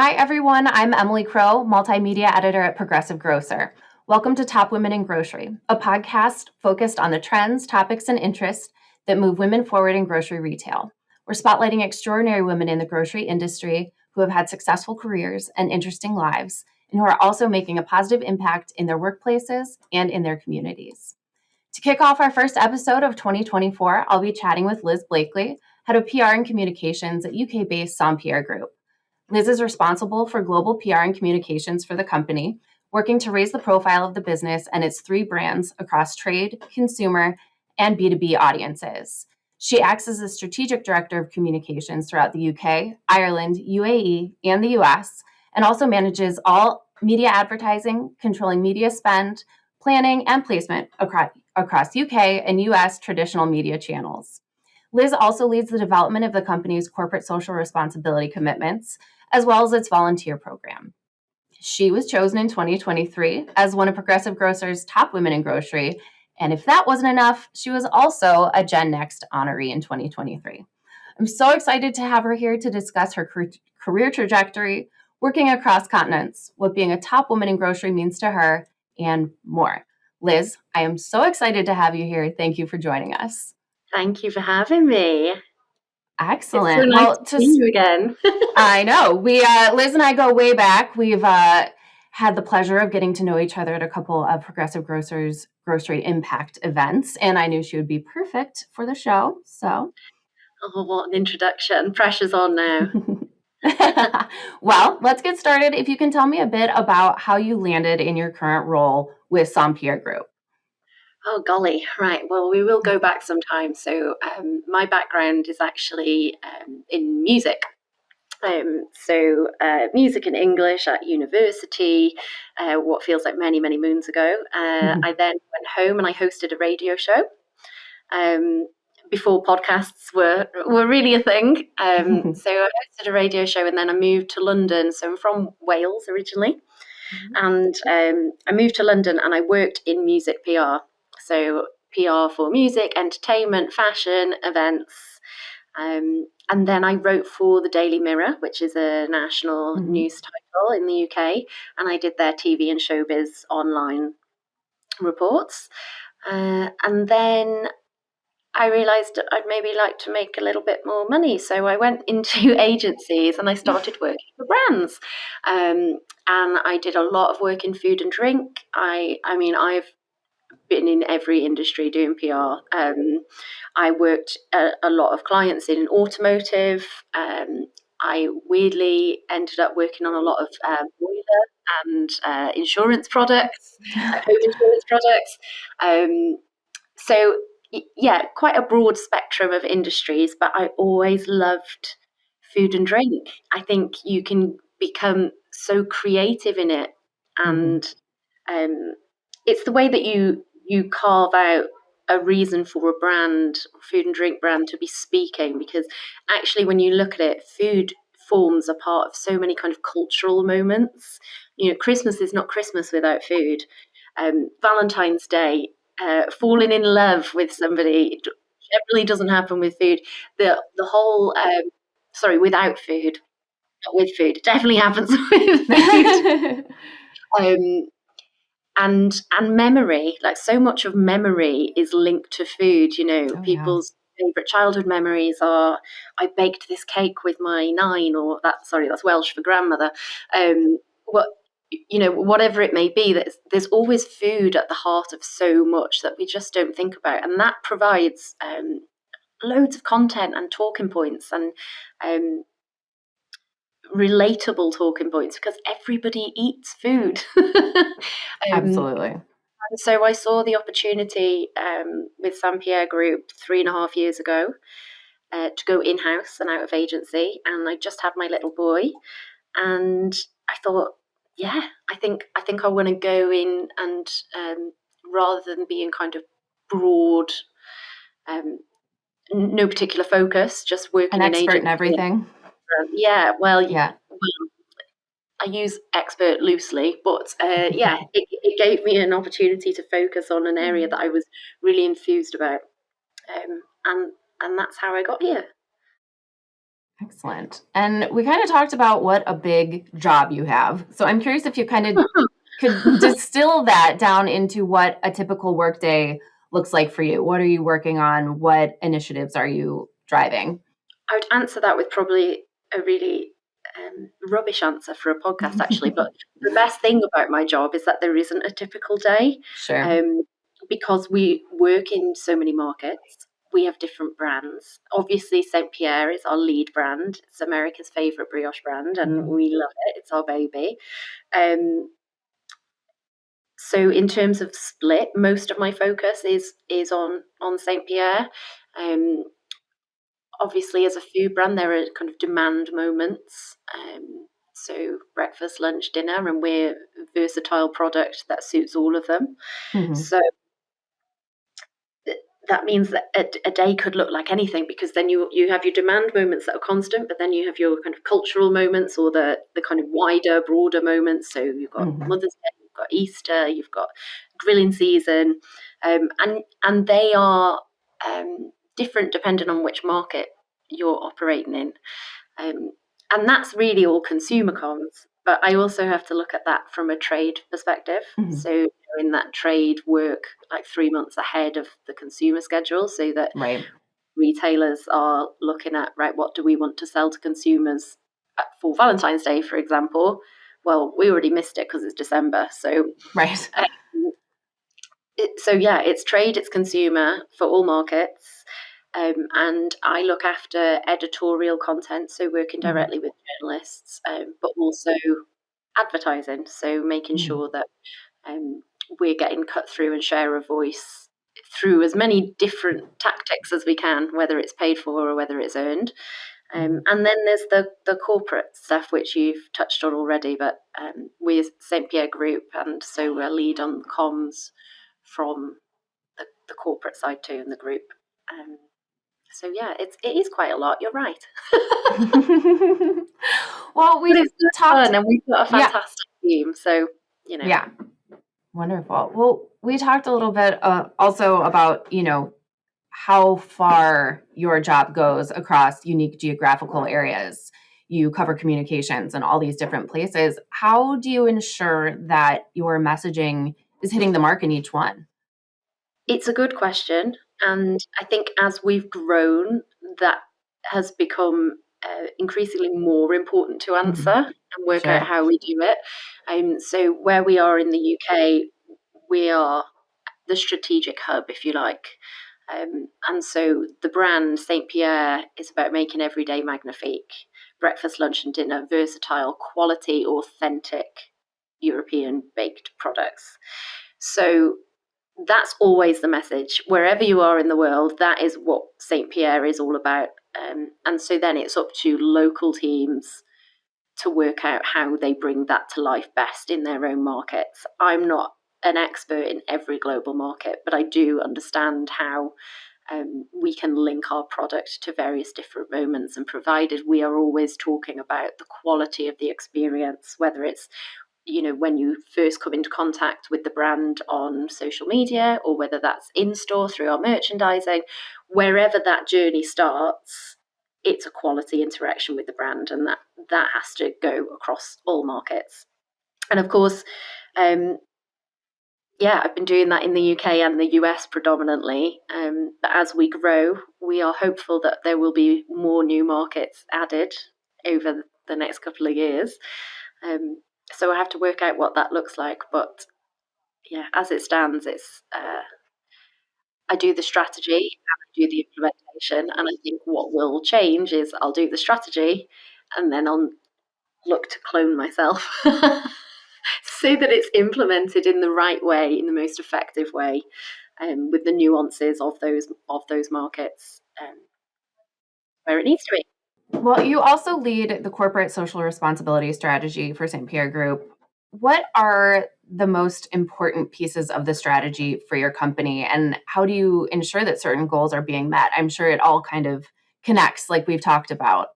Hi, everyone. I'm Emily Crow, multimedia editor at Progressive Grocer. Welcome to Top Women in Grocery, a podcast focused on the trends, topics, and interests that move women forward in grocery retail. We're spotlighting extraordinary women in the grocery industry who have had successful careers and interesting lives, and who are also making a positive impact in their workplaces and in their communities. To kick off our first episode of 2024, I'll be chatting with Liz Blakely, head of PR and communications at UK-based St. Pierre Group. Liz is responsible for global PR and communications for the company, working to raise the profile of the business and its three brands across trade, consumer, and B2B audiences. She acts as the strategic director of communications throughout the UK, Ireland, UAE, and the US, and also manages all media advertising, controlling media spend, planning, and placement across UK and US traditional media channels. Liz also leads the development of the company's corporate social responsibility commitments, as well as its volunteer program. She was chosen in 2023 as one of Progressive Grocer's top women in grocery, and if that wasn't enough, she was also a Gen Next honoree in 2023. I'm so excited to have her here to discuss her career trajectory, working across continents, what being a top woman in grocery means to her, and more. Liz, I am so excited to have you here. Thank you for joining us. Thank you for having me. Excellent. It's so nice to see you again. I know. Liz and I go way back. We've had the pleasure of getting to know each other at a couple of Progressive Grocer's Grocery Impact events, and I knew she would be perfect for the show. So, oh, what an introduction! Pressure's on now. Well, let's get started. If you can tell me a bit about how you landed in your current role with St. Pierre Group. Oh, golly. Right. Well, we will go back some time. So my background is actually in music. Music and English at university, what feels like many, many moons ago. I then went home and I hosted a radio show before podcasts were really a thing. So I hosted a radio show and then I moved to London. So I'm from Wales originally. And I moved to London and I worked in music PR. So PR for music, entertainment, fashion, events. And then I wrote for the Daily Mirror, which is a national news title in the UK. And I did their TV and showbiz online reports. And then I realised I'd maybe like to make a little bit more money. So I went into agencies and I started working for brands. And I did a lot of work in food and drink. I mean, I've been in every industry doing PR. I worked a lot of clients in automotive. I weirdly ended up working on a lot of boiler and insurance products, home insurance products. So yeah, quite a broad spectrum of industries, but I always loved food and drink. I think you can become so creative in it, and it's the way that you carve out a reason for a brand, food and drink brand, to be speaking. Because actually, when you look at it, food forms a part of so many kind of cultural moments. You know, Christmas is not Christmas without food. Valentine's Day, falling in love with somebody generally doesn't happen with food. The whole without food, not with food. It definitely happens with food. And memory, like so much of memory is linked to food. You know, people's favorite childhood memories are, I baked this cake with my 9, or that's Welsh for grandmother. Whatever it may be, there's always food at the heart of so much that we just don't think about, and that provides loads of content and talking points and relatable talking points, because everybody eats food. Absolutely. So I saw the opportunity with St. Pierre Group 3.5 years ago to go in-house and out of agency, and I just had my little boy, and I thought, yeah, I think I want to go in and rather than being kind of broad, no particular focus, just working an in expert in everything. Yeah, I use expert loosely, but it gave me an opportunity to focus on an area that I was really enthused about, and that's how I got here. Excellent. And we kind of talked about what a big job you have. So I'm curious if you kind of could distill that down into what a typical workday looks like for you. What are you working on? What initiatives are you driving? I would answer that with probably a really rubbish answer for a podcast, actually. But the best thing about my job is that there isn't a typical day, Sure. because we work in so many markets. We have different brands. Obviously, St. Pierre is our lead brand. It's America's favorite brioche brand, and we love it. It's our baby. So in terms of split, most of my focus is on St. Pierre. Um, Obviously, as a food brand, there are kind of demand moments. So breakfast, lunch, dinner, and we're a versatile product that suits all of them. Mm-hmm. So that means that a day could look like anything, because then you have your demand moments that are constant, but then you have your kind of cultural moments, or the kind of wider, broader moments. So you've got Mother's Day, you've got Easter, you've got grilling season, and they are different depending on which market you're operating in. And that's really all consumer comms. But I also have to look at that from a trade perspective. Mm-hmm. So in that trade work like 3 months ahead of the consumer schedule, so that retailers are looking at, right, what do we want to sell to consumers for Valentine's Day, for example? Well, we already missed it because it's December. So it's trade, it's consumer for all markets. And I look after editorial content, so working directly with journalists, but also advertising, so making sure that we're getting cut through and share a voice through as many different tactics as we can, whether it's paid for or whether it's earned. And then there's the corporate stuff, which you've touched on already, but we're St. Pierre Group, and so we're lead on comms from the corporate side too in the group. So yeah, it is quite a lot. You're right. Well, we've talked, fun, and we've got a fantastic team. So yeah, wonderful. Well, we talked a little bit also about how far your job goes across unique geographical areas. You cover communications in all these different places. How do you ensure that your messaging is hitting the mark in each one? It's a good question. And I think as we've grown, that has become increasingly more important to answer and work out how we do it. So where we are in the UK, we are the strategic hub, if you like. And so the brand St. Pierre is about making every day magnifique, breakfast, lunch, and dinner, versatile, quality, authentic European baked products. So that's always the message. Wherever you are in the world, that is what St. Pierre is all about. And so then it's up to local teams to work out how they bring that to life best in their own markets. I'm not an expert in every global market, but I do understand how we can link our product to various different moments, and provided we are always talking about the quality of the experience, whether it's when you first come into contact with the brand on social media, or whether that's in store through our merchandising, wherever that journey starts, it's a quality interaction with the brand, and that has to go across all markets. And of course, I've been doing that in the UK and the US predominantly. But as we grow, we are hopeful that there will be more new markets added over the next couple of years. So I have to work out what that looks like. But yeah, as it stands, it's I do the strategy and I do the implementation. And I think what will change is I'll do the strategy and then I'll look to clone myself so that it's implemented in the right way, in the most effective way, with the nuances of those markets where it needs to be. Well, you also lead the corporate social responsibility strategy for St. Pierre Group. What are the most important pieces of the strategy for your company, and how do you ensure that certain goals are being met? I'm sure it all kind of connects, like we've talked about.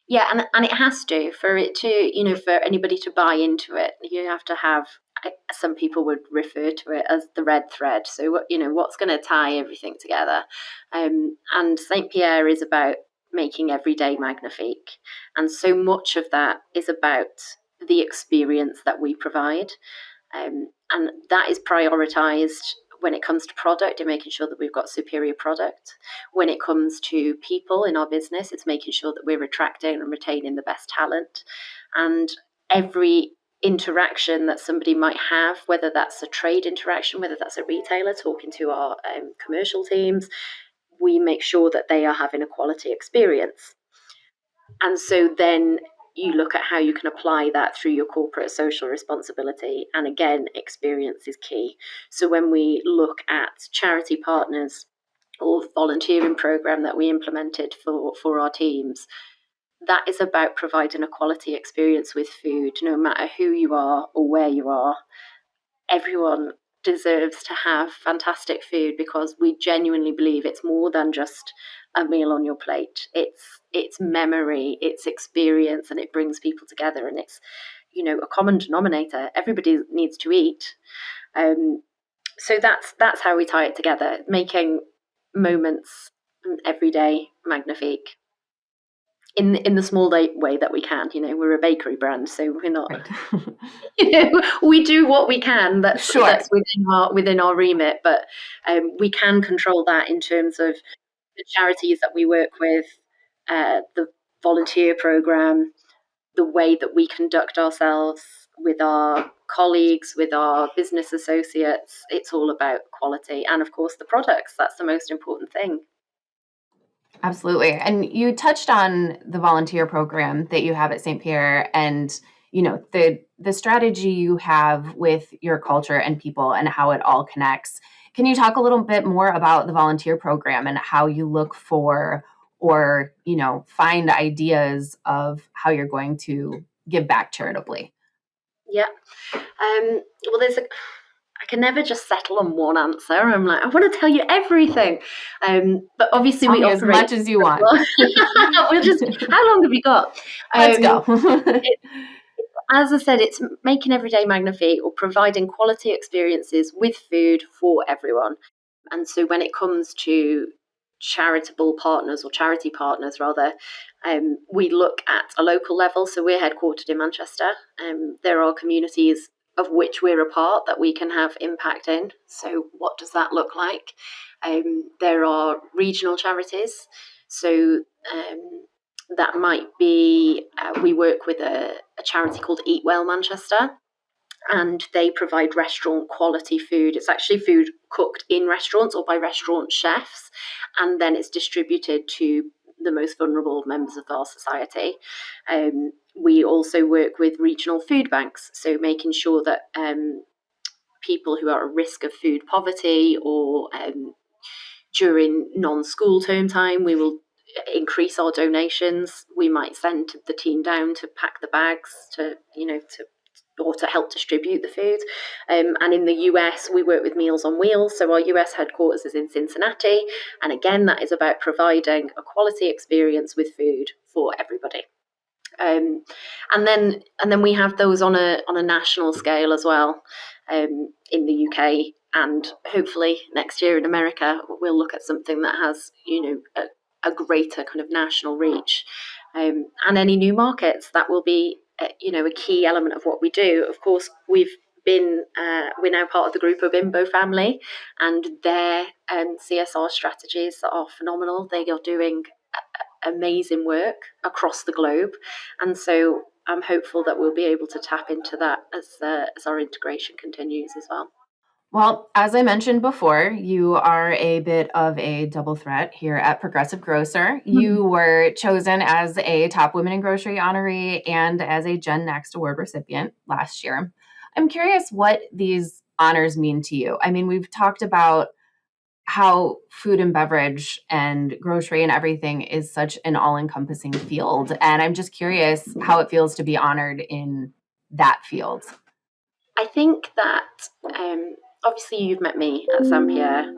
Yeah, and it has to, for it to, for anybody to buy into it. You have to have, some people would refer to it as the red thread. So what's going to tie everything together? And St. Pierre is about making every day magnifique. And so much of that is about the experience that we provide. And that is prioritized when it comes to product and making sure that we've got superior product. When it comes to people in our business, it's making sure that we're attracting and retaining the best talent. And every interaction that somebody might have, whether that's a trade interaction, whether that's a retailer talking to our commercial teams, we make sure that they are having a quality experience. And so then you look at how you can apply that through your corporate social responsibility. And again, experience is key. So when we look at charity partners or volunteering program that we implemented for our teams, that is about providing a quality experience with food, no matter who you are or where you are. Everyone deserves to have fantastic food because we genuinely believe it's more than just a meal on your plate. It's memory, it's experience, and it brings people together, and it's, you know, a common denominator. Everybody needs to eat. So that's how we tie it together, making moments every day magnifique in the small way that we can. You know, we're a bakery brand, so we're not. Right. You know, we do what we can. That's Sure. that's within our remit, but we can control that in terms of the charities that we work with, the volunteer program, the way that we conduct ourselves with our colleagues, with our business associates. It's all about quality, and of course, the products. That's the most important thing. Absolutely. And you touched on the volunteer program that you have at St. Pierre and, you know, the strategy you have with your culture and people and how it all connects. Can you talk a little bit more about the volunteer program and how you look for or, you know, find ideas of how you're going to give back charitably? Yeah. Well, I can never just settle on one answer. I'm like, I want to tell you everything. But obviously Tell we me as operate. much as you want. We'll just, how long have you got? Let's go. As I said, it's making everyday magnifique or providing quality experiences with food for everyone. And so when it comes to charitable partners or charity partners rather, we look at a local level. So we're headquartered in Manchester. There are communities of which we're a part that we can have impact in. So what does that look like? There are regional charities. So that might be, we work with a charity called Eat Well Manchester, and they provide restaurant quality food. It's actually food cooked in restaurants or by restaurant chefs, and then it's distributed to the most vulnerable members of our society. We also work with regional food banks, so making sure that people who are at risk of food poverty or during non-school term time, we will increase our donations. We might send the team down to pack the bags or to help distribute the food. And in the US, we work with Meals on Wheels. So our US headquarters is in Cincinnati. And again, that is about providing a quality experience with food for everybody. And then we have those on a national scale as well, in the UK, and hopefully next year in America we'll look at something that has, you know, a greater kind of national reach, and any new markets that will be you know, a key element of what we do. Of course, we're now part of the group of Bimbo family, and their CSR strategies are phenomenal. They are doing amazing work across the globe, and so I'm hopeful that we'll be able to tap into that as our integration continues as well. Well, as I mentioned before, you are a bit of a double threat here at Progressive Grocer. You were chosen as a Top Women in Grocery honoree and as a Gen Next Award recipient last year. I'm curious what these honors mean to you. I mean, we've talked about how food and beverage and grocery and everything is such an all-encompassing field. And I'm just curious how it feels to be honored in that field. I think that obviously you've met me at St. Pierre.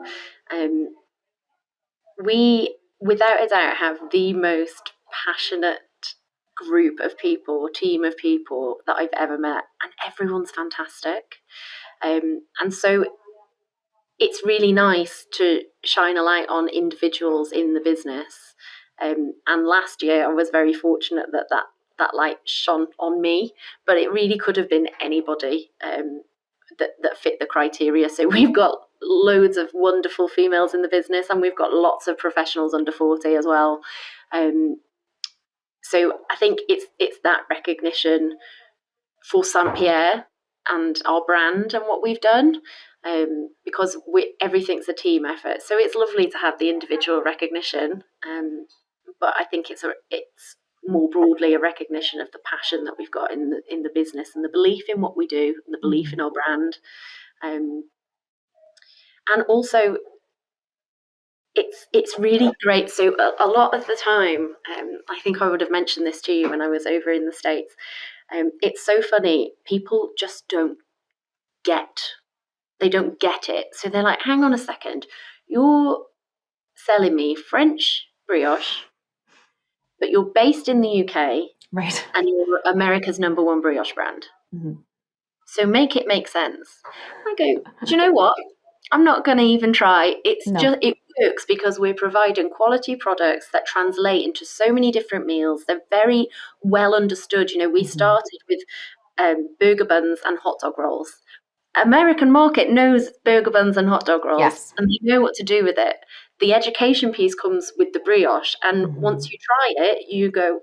We, without a doubt, have the most passionate group of people, team of people that I've ever met, and everyone's fantastic. And so it's really nice to shine a light on individuals in the business And last year, I was very fortunate that light shone on me, but it really could have been anybody that fit the criteria. So we've got loads of wonderful females in the business, and we've got lots of professionals under 40 as well. So I think it's that recognition for St. Pierre and our brand and what we've done, because everything's a team effort. So it's lovely to have the individual recognition, but I think it's more broadly a recognition of the passion that we've got in the business, and the belief in what we do, and the belief in our brand, and also it's really great. So a lot of the time, I think I would have mentioned this to you when I was over in the States. It's so funny. People just don't get it. So they're like, hang on a second, you're selling me French brioche, but you're based in the UK, right? And you're America's number one brioche brand. Mm-hmm. So make it make sense. I go, do you know what? I'm not going to even try. It works because we're providing quality products that translate into so many different meals. They're very well understood. We started with burger buns and hot dog rolls. American market knows burger buns and hot dog rolls, Yes. and they know what to do with it. The education piece comes with the brioche, and once you try it, you go,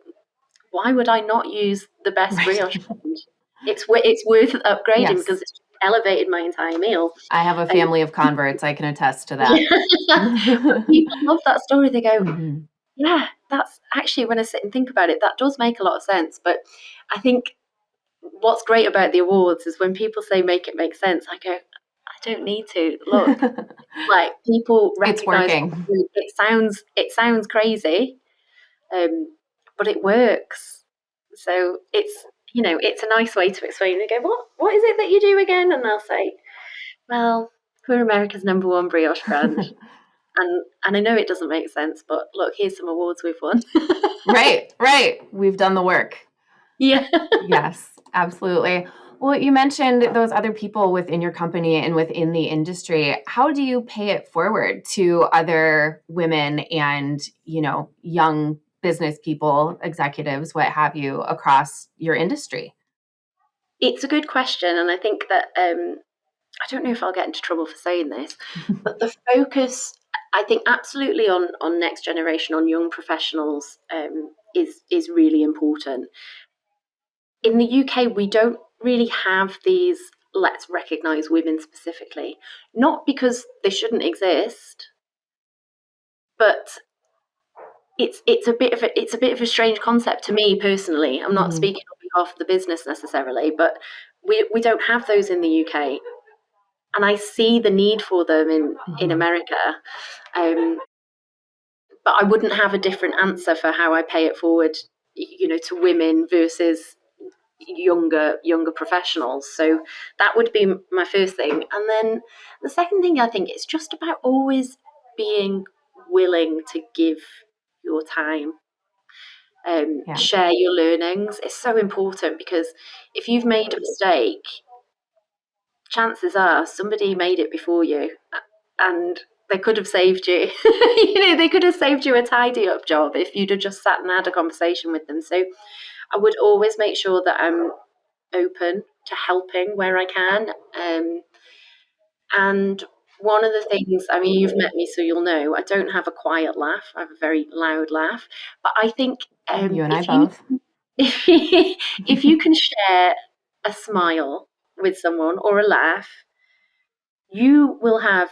why would I not use the best brioche brand? It's worth upgrading because it's elevated my entire meal. I have a family of converts. I can attest to that. People love that story. They go, yeah, that's actually, when I sit and think about it, that does make a lot of sense. But I think what's great about the awards is when people say make it make sense, I go, I don't need to. Look, like, people recognize it sounds crazy, but it works. So it's a nice way to explain. They go, what is it that you do again? And they'll say, well, we're America's number one brioche brand. And I know it doesn't make sense, but look, here's some awards we've won. Right. We've done the work. Yeah. Yes, absolutely. Well, you mentioned those other people within your company and within the industry. How do you pay it forward to other women and, young business people, executives, what have you, across your industry? It's a good question. And I think that, I don't know if I'll get into trouble for saying this, but the focus, I think, absolutely on next generation, on young professionals, is really important. In the UK, we don't really have these let's recognise women specifically, not because they shouldn't exist, but it's a bit of a strange concept to me personally. I'm not speaking on behalf of the business necessarily, but we don't have those in the UK, and I see the need for them in America. But I wouldn't have a different answer for how I pay it forward, to women versus younger professionals. So that would be my first thing. And then the second thing, I think, is just about always being willing to give your time, share your learnings. It's so important, because if you've made a mistake, chances are somebody made it before you, and they could have saved you. They could have saved you a tidy up job if you'd have just sat and had a conversation with them. So I would always make sure that I'm open to helping where I can. And one of the things, I mean, you've met me, so you'll know, I don't have a quiet laugh. I have a very loud laugh. But I think you and I both. If you can share a smile with someone or a laugh, you will have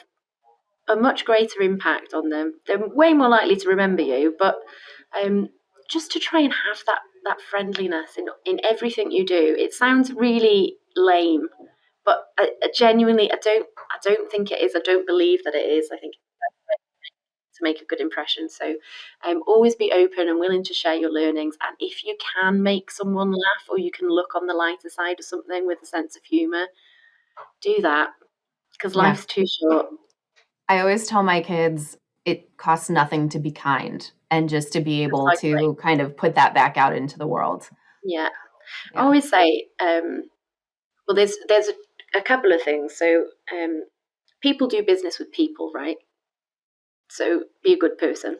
a much greater impact on them. They're way more likely to remember you, but just to try and have that friendliness in everything you do. It sounds really lame, but I genuinely, I don't think it is. I don't believe that it is. I think to make a good impression. So always be open and willing to share your learnings. And if you can make someone laugh, or you can look on the lighter side of something with a sense of humour, do that, because life's too short. I always tell my kids it costs nothing to be kind, and just to be able to kind of put that back out into the world. Yeah. I always say, well, there's a couple of things. So people do business with people, right? So be a good person.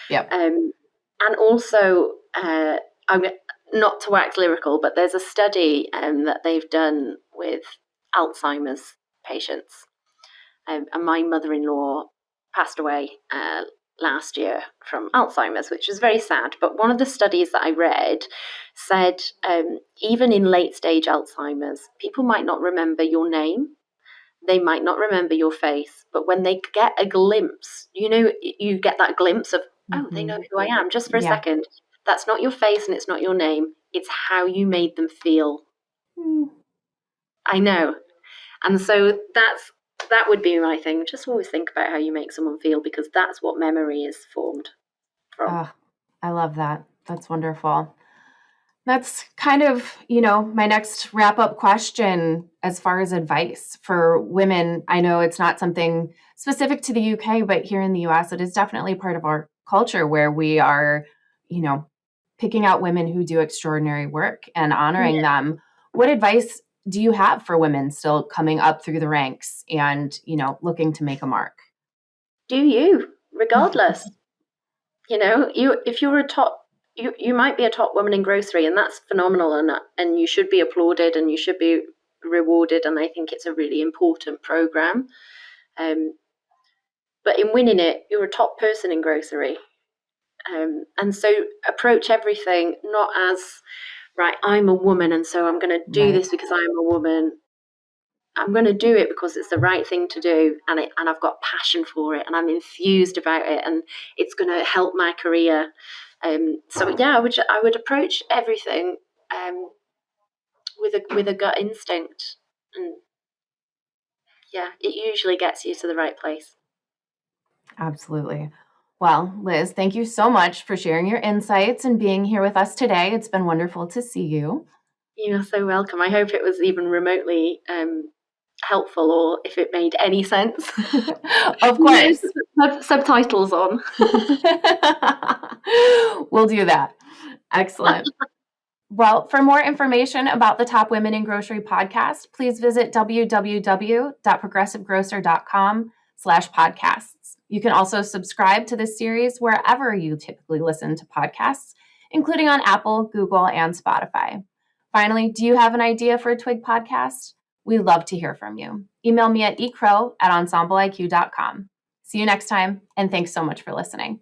Yep. And also, I'm not to wax lyrical, but there's a study that they've done with Alzheimer's patients. And my mother-in-law passed away last year from Alzheimer's, which was very sad. But one of the studies that I read said even in late-stage Alzheimer's, people might not remember your name. They might not remember your face, but when they get a glimpse, you get that glimpse of, oh, they know who I am just for a second. That's not your face and it's not your name. It's how you made them feel. I know. And so that would be my thing. Just always think about how you make someone feel, because that's what memory is formed from. Oh, I love that. That's wonderful. That's kind of, my next wrap-up question as far as advice for women. I know it's not something specific to the UK, but here in the US, it is definitely part of our culture where we are, picking out women who do extraordinary work and honoring them. What advice do you have for women still coming up through the ranks and, looking to make a mark? Do you, regardless. If you're a top, you might be a top woman in grocery, and that's phenomenal, and you should be applauded and you should be rewarded, and I think it's a really important program. But in winning it, you're a top person in grocery. And so approach everything not as, right, I'm a woman, and so I'm going to do this because I'm a woman. I'm going to do it because it's the right thing to do, and I've got passion for it, and I'm enthused about it, and it's going to help my career. So yeah, I would approach everything with a gut instinct, and yeah, it usually gets you to the right place. Absolutely. Well, Liz, thank you so much for sharing your insights and being here with us today. It's been wonderful to see you. You're so welcome. I hope it was even remotely helpful, or if it made any sense. Of course. Subtitles on. We'll do that. Excellent. Well, for more information about the Top Women in Grocery podcast, please visit www.progressivegrocer.com/podcasts. You can also subscribe to this series wherever you typically listen to podcasts, including on Apple, Google, and Spotify. Finally, do you have an idea for a Twig podcast? We'd love to hear from you. Email me at ecrow@ensembleiq.com. See you next time, and thanks so much for listening.